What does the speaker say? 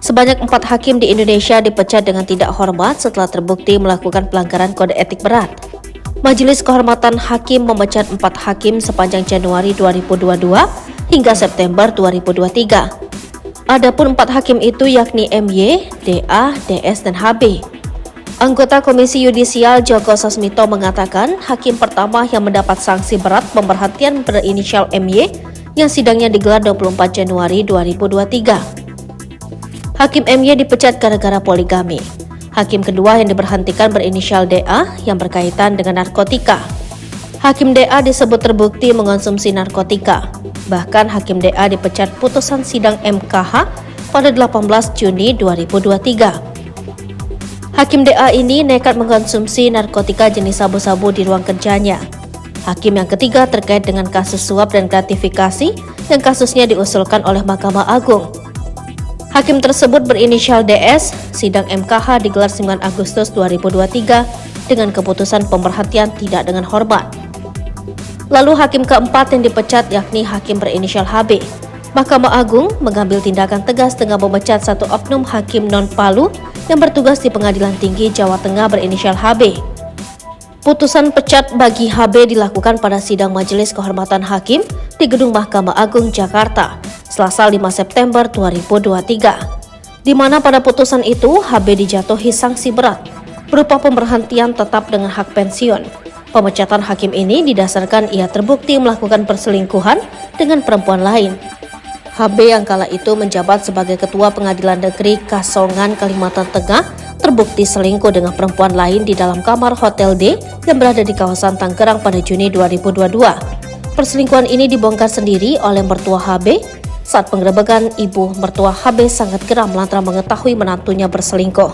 Sebanyak 4 hakim di Indonesia dipecat dengan tidak hormat setelah terbukti melakukan pelanggaran kode etik berat. Majelis Kehormatan Hakim memecat 4 hakim sepanjang Januari 2022 hingga September 2023. Adapun 4 hakim itu yakni MY, DA, DS, dan HB. Anggota Komisi Yudisial Joko Sasmito mengatakan hakim pertama yang mendapat sanksi berat pemberhentian berinisial MY yang sidangnya digelar 24 Januari 2023. Hakim MY dipecat gara-gara poligami. Hakim kedua yang diberhentikan berinisial DA yang berkaitan dengan narkotika. Hakim DA disebut terbukti mengonsumsi narkotika. Bahkan Hakim DA dipecat putusan sidang MKH pada 18 Juni 2023. Hakim DA ini nekat mengkonsumsi narkotika jenis sabu-sabu di ruang kerjanya. Hakim yang ketiga terkait dengan kasus suap dan gratifikasi yang kasusnya diusulkan oleh Mahkamah Agung. Hakim tersebut berinisial DS, sidang MKH digelar 9 Agustus 2023 dengan keputusan pemberhentian tidak dengan hormat. Lalu hakim keempat yang dipecat yakni hakim berinisial HB. Mahkamah Agung mengambil tindakan tegas dengan memecat satu oknum hakim non-Palu yang bertugas di Pengadilan Tinggi Jawa Tengah berinisial HB. Putusan pecat bagi HB dilakukan pada sidang Majelis Kehormatan Hakim di Gedung Mahkamah Agung Jakarta, Selasa 5 September 2023, di mana pada putusan itu HB dijatuhi sanksi berat berupa pemberhentian tetap dengan hak pensiun. Pemecatan hakim ini didasarkan ia terbukti melakukan perselingkuhan dengan perempuan lain. HB yang kala itu menjabat sebagai Ketua Pengadilan Negeri Kasongan, Kalimantan Tengah, terbukti selingkuh dengan perempuan lain di dalam kamar Hotel D yang berada di kawasan Tangerang pada Juni 2022. Perselingkuhan ini dibongkar sendiri oleh mertua HB. Saat penggerebekan, ibu mertua HB sangat geram lantaran mengetahui menantunya berselingkuh.